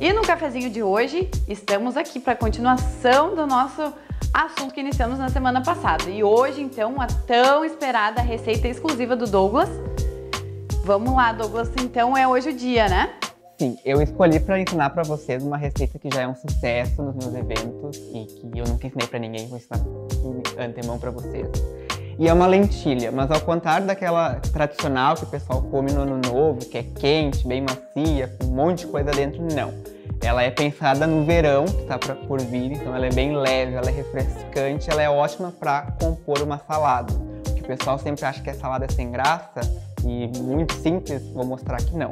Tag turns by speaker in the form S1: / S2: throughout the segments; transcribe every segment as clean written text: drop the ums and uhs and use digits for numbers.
S1: E no cafezinho de hoje, estamos aqui para a continuação do nosso assunto que iniciamos na semana passada. E hoje, então, a tão esperada receita exclusiva do Douglas. Vamos lá, Douglas, então é hoje o dia, né?
S2: Sim, eu escolhi para ensinar para vocês uma receita que já é um sucesso nos meus eventos e que eu nunca ensinei para ninguém, vou ensinar de antemão para vocês. E é uma lentilha, mas ao contrário daquela tradicional que o pessoal come no Ano Novo, que é quente, bem macia, com um monte de coisa dentro, não. Ela é pensada no verão, que está por vir, então ela é bem leve, ela é refrescante, ela é ótima para compor uma salada. Porque o pessoal sempre acha que a salada é sem graça e muito simples, vou mostrar que não.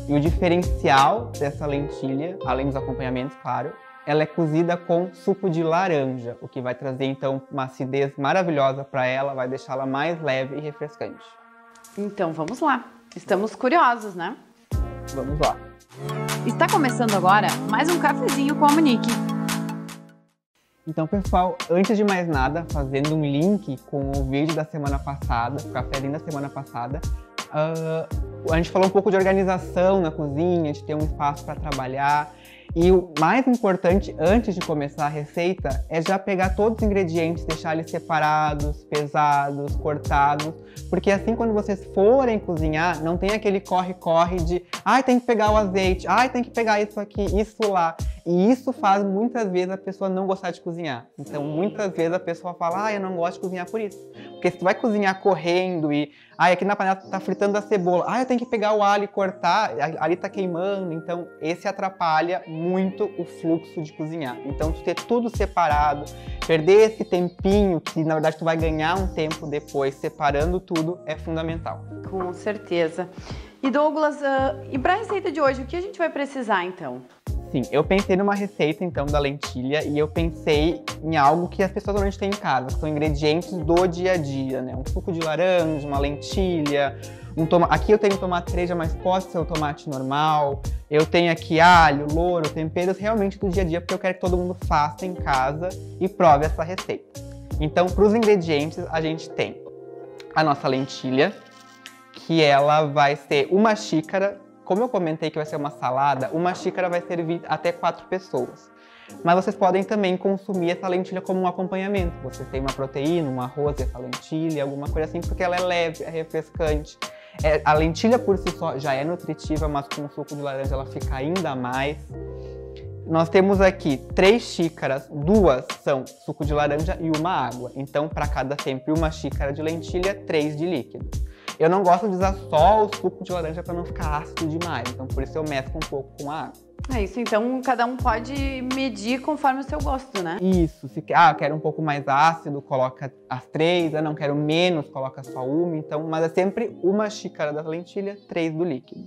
S2: E o diferencial dessa lentilha, além dos acompanhamentos, claro, ela é cozida com suco de laranja, o que vai trazer então uma acidez maravilhosa para ela, vai deixá-la mais leve e refrescante.
S1: Então vamos lá, estamos curiosos, né?
S2: Vamos lá.
S1: Está começando agora mais um cafezinho com a Monique.
S2: Então, pessoal, antes de mais nada, fazendo um link com o vídeo da semana passada, o cafezinho da semana passada, a gente falou um pouco de organização na cozinha, de ter um espaço para trabalhar. E o mais importante, antes de começar a receita, é já pegar todos os ingredientes, deixar eles separados, pesados, cortados, porque assim quando vocês forem cozinhar, não tem aquele corre-corre de ai, tem que pegar o azeite, ai, tem que pegar isso aqui, isso lá. E isso faz muitas vezes a pessoa não gostar de cozinhar. Então, muitas vezes a pessoa fala, ah, eu não gosto de cozinhar por isso. Porque se tu vai cozinhar correndo e, ai, aqui na panela tá fritando a cebola, ai, eu tenho que pegar o alho e cortar, ali tá queimando. Então, esse atrapalha muito o fluxo de cozinhar. Então, tu ter tudo separado, perder esse tempinho, que na verdade tu vai ganhar um tempo depois, separando tudo, é fundamental.
S1: Com certeza. E Douglas, e para a receita de hoje, o que a gente vai precisar então?
S2: Sim, eu pensei numa receita então da lentilha e eu pensei em algo que as pessoas normalmente têm em casa, que são ingredientes do dia a dia, né? Um suco de laranja, uma lentilha, aqui eu tenho tomate cereja, mas pode ser o tomate normal. Eu tenho aqui alho, louro, temperos realmente do dia a dia, porque eu quero que todo mundo faça em casa e prove essa receita. Então, para os ingredientes, a gente tem a nossa lentilha, que ela vai ser uma xícara. Como eu comentei que vai ser uma salada, uma xícara vai servir até 4 pessoas. Mas vocês podem também consumir essa lentilha como um acompanhamento. Vocês têm uma proteína, um arroz e essa lentilha, alguma coisa assim, porque ela é leve, é refrescante. A lentilha por si só já é nutritiva, mas com o suco de laranja ela fica ainda mais. Nós temos aqui 3 xícaras, 2 são suco de laranja e uma água. Então, para cada sempre uma xícara de lentilha, 3 de líquido. Eu não gosto de usar só o suco de laranja para não ficar ácido demais, então por isso eu mesclo um pouco com a água.
S1: É isso, então cada um pode medir conforme o seu gosto, né?
S2: Isso, se quero um pouco mais ácido, coloca as 3, não quero menos, coloca só uma, então, mas é sempre uma xícara da lentilha, 3 do líquido.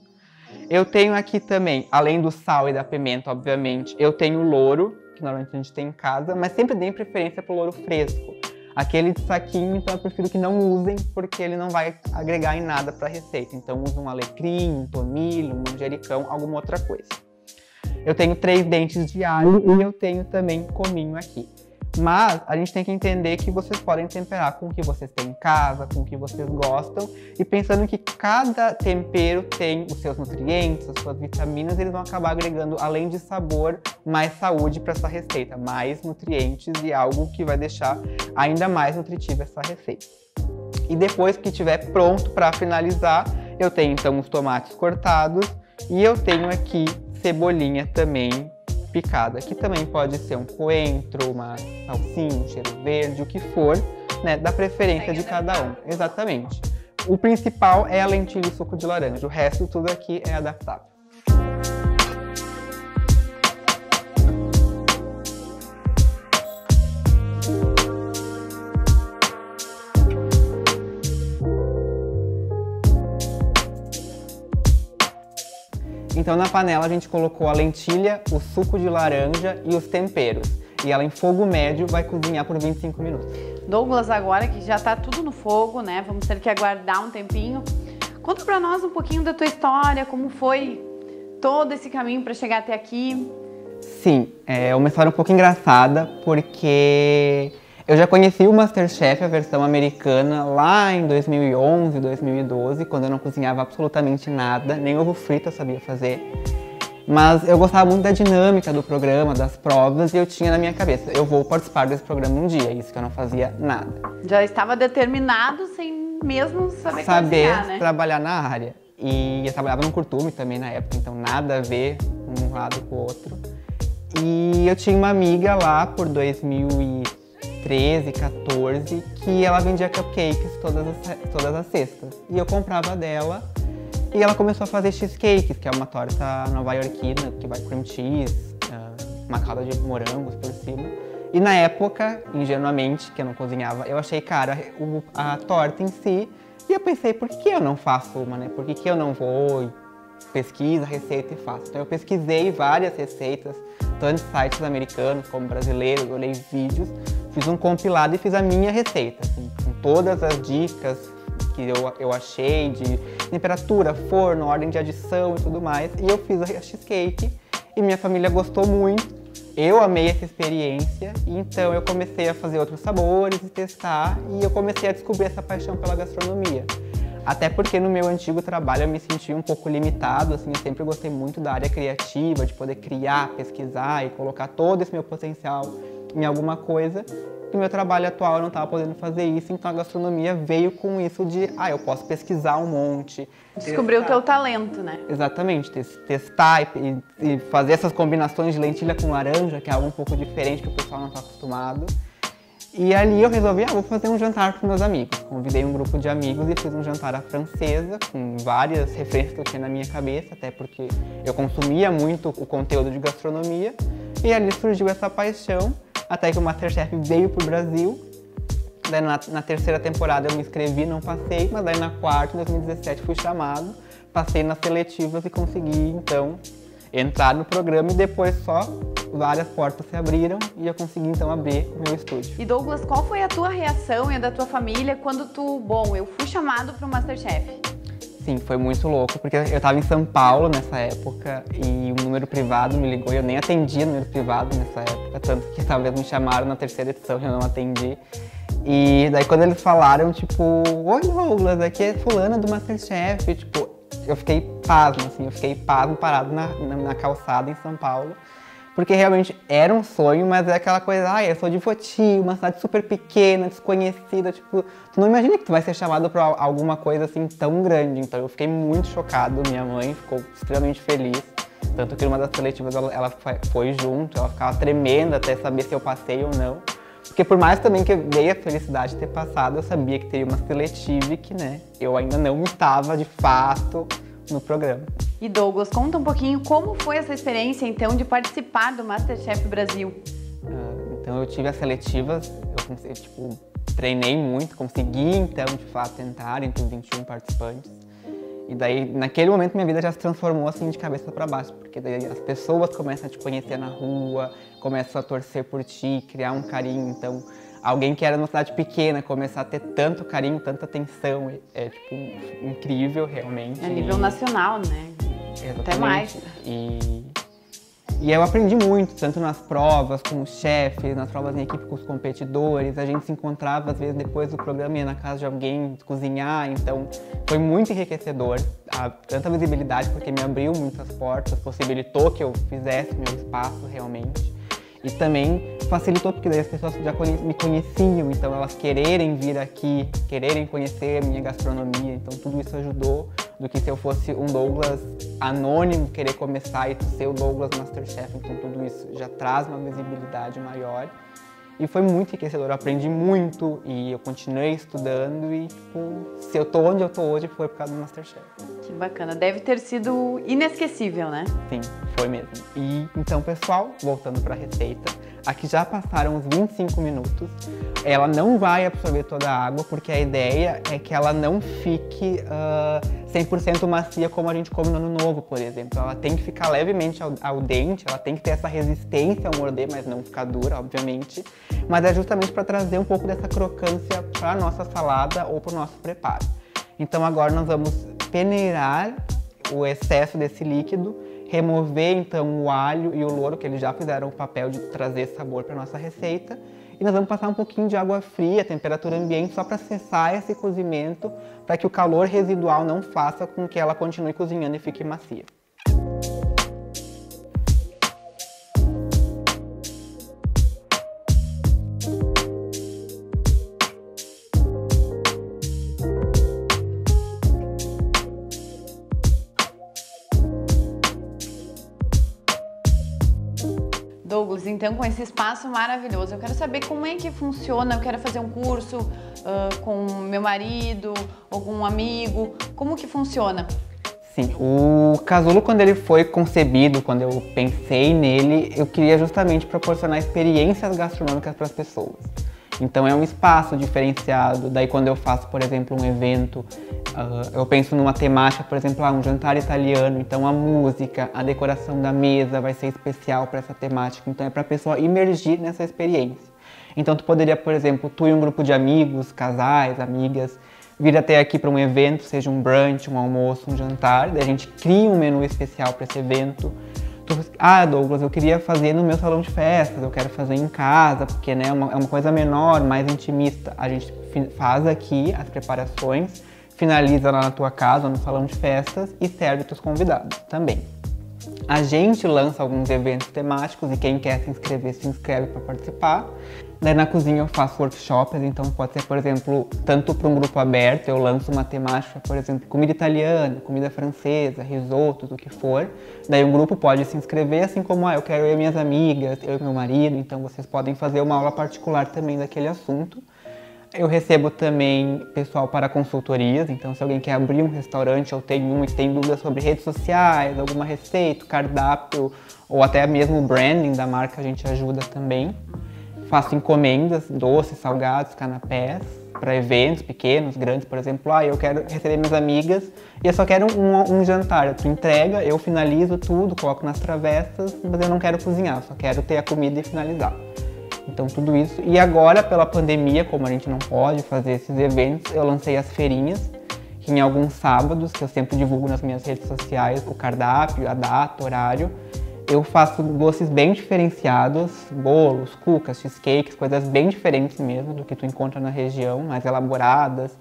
S2: Eu tenho aqui também, além do sal e da pimenta, obviamente, eu tenho o louro, que normalmente a gente tem em casa, mas sempre dei preferência pro louro fresco. Aquele de saquinho, então eu prefiro que não usem, porque ele não vai agregar em nada para a receita. Então usa um alecrim, um tomilho, um manjericão, alguma outra coisa. Eu tenho 3 dentes de alho e eu tenho também cominho aqui. Mas a gente tem que entender que vocês podem temperar com o que vocês têm em casa, com o que vocês gostam, e pensando que cada tempero tem os seus nutrientes, as suas vitaminas, eles vão acabar agregando, além de sabor, mais saúde para essa receita, mais nutrientes e algo que vai deixar ainda mais nutritiva essa receita. E depois que estiver pronto para finalizar, eu tenho então os tomates cortados e eu tenho aqui cebolinha também picada, que também pode ser um coentro, uma salsinha, um cheiro verde, o que for, né, da preferência de cada um. Exatamente. O principal é a lentilha e o suco de laranja, o resto tudo aqui é adaptável. Então na panela a gente colocou a lentilha, o suco de laranja e os temperos. E ela em fogo médio vai cozinhar por 25 minutos.
S1: Douglas, agora que já tá tudo no fogo, né? Vamos ter que aguardar um tempinho. Conta pra nós um pouquinho da tua história, como foi todo esse caminho para chegar até aqui.
S2: Sim, é uma história um pouco engraçada, porque eu já conheci o MasterChef, a versão americana, lá em 2011, 2012, quando eu não cozinhava absolutamente nada, nem ovo frito eu sabia fazer. Mas eu gostava muito da dinâmica do programa, das provas, e eu tinha na minha cabeça, eu vou participar desse programa um dia, isso que eu não fazia nada.
S1: Já estava determinado sem mesmo saber cozinhar, né?
S2: Trabalhar na área. E eu trabalhava no Curtume também na época, então nada a ver um lado com o outro. E eu tinha uma amiga lá por 2013, 14, que ela vendia cupcakes todas as sextas. E eu comprava dela. E ela começou a fazer cheesecakes, que é uma torta nova-iorquina, que vai cream cheese, uma calda de morangos por cima. E na época, ingenuamente, que eu não cozinhava, eu achei cara a torta em si. E eu pensei, por que eu não faço uma, né? Por que eu não vou e pesquiso a receita e faço? Então eu pesquisei várias receitas, tanto em sites americanos como brasileiros, eu olhei vídeos, fiz um compilado e fiz a minha receita, assim, com todas as dicas que eu achei de temperatura, forno, ordem de adição e tudo mais. E eu fiz a cheesecake e minha família gostou muito. Eu amei essa experiência, e então eu comecei a fazer outros sabores e testar, e eu comecei a descobrir essa paixão pela gastronomia. Até porque no meu antigo trabalho eu me sentia um pouco limitado, assim, eu sempre gostei muito da área criativa, de poder criar, pesquisar e colocar todo esse meu potencial em alguma coisa. No meu trabalho atual eu não estava podendo fazer isso, então a gastronomia veio com isso de, eu posso pesquisar um monte.
S1: Descobrir o teu talento, né?
S2: Exatamente, testar e fazer essas combinações de lentilha com laranja, que é algo um pouco diferente que o pessoal não está acostumado. E ali eu resolvi, vou fazer um jantar com meus amigos. Convidei um grupo de amigos e fiz um jantar à francesa, com várias referências que eu tinha na minha cabeça, até porque eu consumia muito o conteúdo de gastronomia. E ali surgiu essa paixão, até que o MasterChef veio pro Brasil. Daí na terceira temporada eu me inscrevi, não passei, mas daí na quarta, em 2017, fui chamado, passei nas seletivas e consegui, então, entrar no programa, e depois só várias portas se abriram e eu consegui, então, abrir o meu estúdio.
S1: E Douglas, qual foi a tua reação e a da tua família quando eu fui chamado para o MasterChef?
S2: Sim, foi muito louco, porque eu estava em São Paulo nessa época e um número privado me ligou e eu nem atendia número privado nessa época, tanto que talvez me chamaram na terceira edição e eu não atendi. E daí quando eles falaram, tipo, oi Douglas, aqui é fulana do MasterChef, tipo, eu fiquei pasmo, assim, parado na calçada em São Paulo, porque realmente era um sonho, mas é aquela coisa, eu sou de Voti, uma cidade super pequena, desconhecida, tipo, tu não imagina que tu vai ser chamado pra alguma coisa assim tão grande, então eu fiquei muito chocado, minha mãe ficou extremamente feliz, tanto que numa das seletivas ela foi junto, ela ficava tremenda até saber se eu passei ou não. Porque por mais também que eu dei a felicidade de ter passado, eu sabia que teria uma seletiva e que, né, eu ainda não estava de fato no programa.
S1: E Douglas, conta um pouquinho como foi essa experiência, então, de participar do MasterChef Brasil.
S2: Então eu tive as seletivas, eu treinei muito, consegui, então, de fato, entrar entre os 21 participantes. E daí, naquele momento, minha vida já se transformou assim de cabeça para baixo, porque daí as pessoas começam a te conhecer na rua, começam a torcer por ti, criar um carinho. Então, alguém que era numa cidade pequena começar a ter tanto carinho, tanta atenção, tipo, incrível, realmente.
S1: A nível nacional, né?
S2: Exatamente.
S1: Até mais.
S2: E eu aprendi muito, tanto nas provas com os chefes, nas provas em equipe com os competidores. A gente se encontrava, às vezes, depois do programa, ia na casa de alguém cozinhar. Então, foi muito enriquecedor. Tanta visibilidade, porque me abriu muitas portas, possibilitou que eu fizesse meu espaço, realmente. E também facilitou, porque daí as pessoas já me conheciam, então elas quererem vir aqui, quererem conhecer a minha gastronomia. Então, tudo isso ajudou, do que se eu fosse um Douglas anônimo, querer começar e ser o Douglas MasterChef. Então, tudo isso já traz uma visibilidade maior. E foi muito enriquecedor, eu aprendi muito e eu continuei estudando e, tipo, se eu tô onde eu tô hoje foi por causa do MasterChef.
S1: Que bacana, deve ter sido inesquecível, né?
S2: Sim, foi mesmo. E então, pessoal, voltando para a receita, aqui já passaram uns 25 minutos. Ela não vai absorver toda a água, porque a ideia é que ela não fique 100% macia como a gente come no Ano Novo, por exemplo. Ela tem que ficar levemente ao dente, ela tem que ter essa resistência ao morder, mas não ficar dura, obviamente. Mas é justamente para trazer um pouco dessa crocância para a nossa salada ou para o nosso preparo. Então agora nós vamos peneirar o excesso desse líquido, remover então o alho e o louro, que eles já fizeram o papel de trazer sabor para nossa receita. E nós vamos passar um pouquinho de água fria, temperatura ambiente, só para cessar esse cozimento, para que o calor residual não faça com que ela continue cozinhando e fique macia.
S1: Douglas, então com esse espaço maravilhoso, eu quero saber como é que funciona, eu quero fazer um curso com meu marido ou com um amigo, como que funciona?
S2: Sim, o casulo, quando ele foi concebido, quando eu pensei nele, eu queria justamente proporcionar experiências gastronômicas para as pessoas. Então é um espaço diferenciado, daí quando eu faço, por exemplo, um evento, eu penso numa temática, por exemplo, um jantar italiano, então a música, a decoração da mesa vai ser especial para essa temática, então é para a pessoa imergir nessa experiência. Então tu poderia, por exemplo, tu e um grupo de amigos, casais, amigas, vir até aqui para um evento, seja um brunch, um almoço, um jantar, daí a gente cria um menu especial para esse evento. Douglas, eu queria fazer no meu salão de festas, eu quero fazer em casa, porque né, é uma coisa menor, mais intimista. A gente faz aqui as preparações, finaliza lá na tua casa, no salão de festas e serve para os convidados também. A gente lança alguns eventos temáticos e quem quer se inscreve para participar. Daí na cozinha eu faço workshops, então pode ser, por exemplo, tanto para um grupo aberto, eu lanço uma temática, por exemplo, comida italiana, comida francesa, risotos, o que for. Daí um grupo pode se inscrever, assim como, eu quero eu e minhas amigas, eu e meu marido, então vocês podem fazer uma aula particular também daquele assunto. Eu recebo também pessoal para consultorias, então se alguém quer abrir um restaurante ou tem um e tem dúvidas sobre redes sociais, alguma receita, cardápio ou até mesmo o branding da marca, a gente ajuda também. Faço encomendas, doces, salgados, canapés, para eventos pequenos, grandes, por exemplo, eu quero receber minhas amigas e eu só quero um jantar. Tu entrega, eu finalizo tudo, coloco nas travessas, mas eu não quero cozinhar, eu só quero ter a comida e finalizar. Então tudo isso. E agora, pela pandemia, como a gente não pode fazer esses eventos, eu lancei as feirinhas, que em alguns sábados, que eu sempre divulgo nas minhas redes sociais, o cardápio, a data, horário. Eu faço doces bem diferenciados, bolos, cucas, cheesecakes, coisas bem diferentes mesmo do que tu encontra na região, mais elaboradas.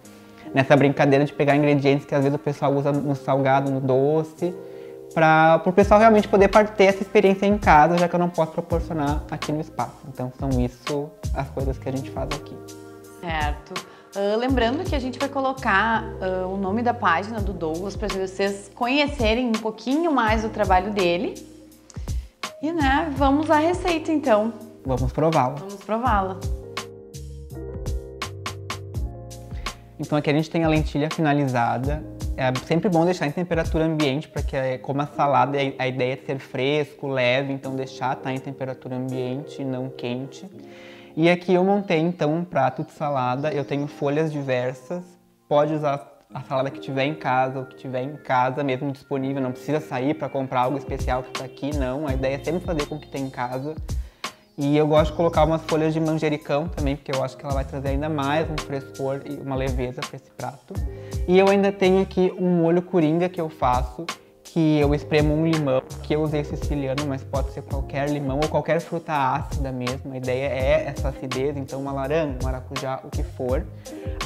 S2: Nessa brincadeira de pegar ingredientes que às vezes o pessoal usa no salgado, no doce, para o pessoal realmente poder ter essa experiência em casa, já que eu não posso proporcionar aqui no espaço. Então são isso as coisas que a gente faz aqui.
S1: Certo. Lembrando que a gente vai colocar o nome da página do Douglas para vocês conhecerem um pouquinho mais do trabalho dele. E né, vamos à receita então.
S2: Vamos prová-la.
S1: Vamos prová-la.
S2: Então aqui a gente tem a lentilha finalizada. É sempre bom deixar em temperatura ambiente, porque como a salada, a ideia é ser fresco, leve, então deixar em temperatura ambiente, não quente. E aqui eu montei então um prato de salada, eu tenho folhas diversas, pode usar a salada que tiver em casa, ou que tiver em casa mesmo disponível, não precisa sair para comprar algo especial que está aqui, não. A ideia é sempre fazer com o que tem em casa. E eu gosto de colocar umas folhas de manjericão também, porque eu acho que ela vai trazer ainda mais um frescor e uma leveza para esse prato. E eu ainda tenho aqui um molho coringa que eu faço, que eu espremo um limão, que eu usei siciliano, mas pode ser qualquer limão ou qualquer fruta ácida mesmo. A ideia é essa acidez, então uma laranja, um maracujá, o que for.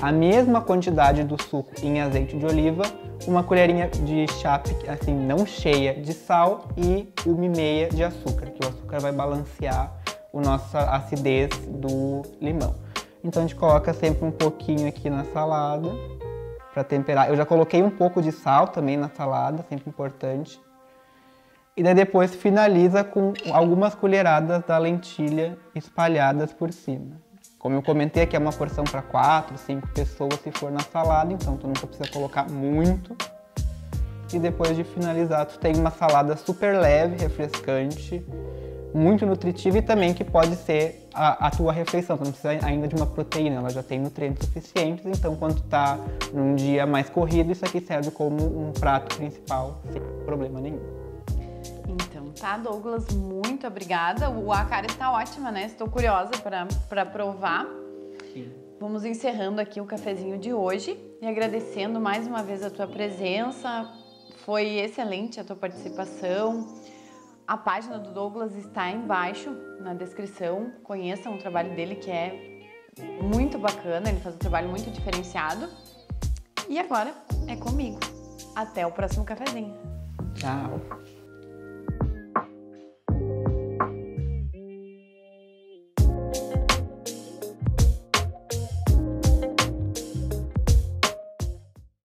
S2: A mesma quantidade do suco em azeite de oliva, uma colherinha de chá, assim, não cheia, de sal e 1,5 de açúcar, que o açúcar vai balancear a nossa acidez do limão. Então a gente coloca sempre um pouquinho aqui na salada para temperar. Eu já coloquei um pouco de sal também na salada, sempre importante. E daí depois finaliza com algumas colheradas da lentilha espalhadas por cima. Como eu comentei, aqui é uma porção para 4, 5 pessoas se for na salada, então tu nunca precisa colocar muito. E depois de finalizar, tu tem uma salada super leve, refrescante, muito nutritiva e também que pode ser a tua refeição. Tu não precisa ainda de uma proteína, ela já tem nutrientes suficientes, então quando tu tá num dia mais corrido, isso aqui serve como um prato principal, sem problema nenhum.
S1: Então tá, Douglas, muito obrigada. A cara está ótima, né? Estou curiosa para provar.
S2: Sim.
S1: Vamos encerrando aqui o cafezinho de hoje e agradecendo mais uma vez a tua presença. Foi excelente a tua participação. A página do Douglas está embaixo na descrição. Conheçam o trabalho dele, que é muito bacana. Ele faz um trabalho muito diferenciado. E agora é comigo. Até o próximo cafezinho.
S2: Tchau.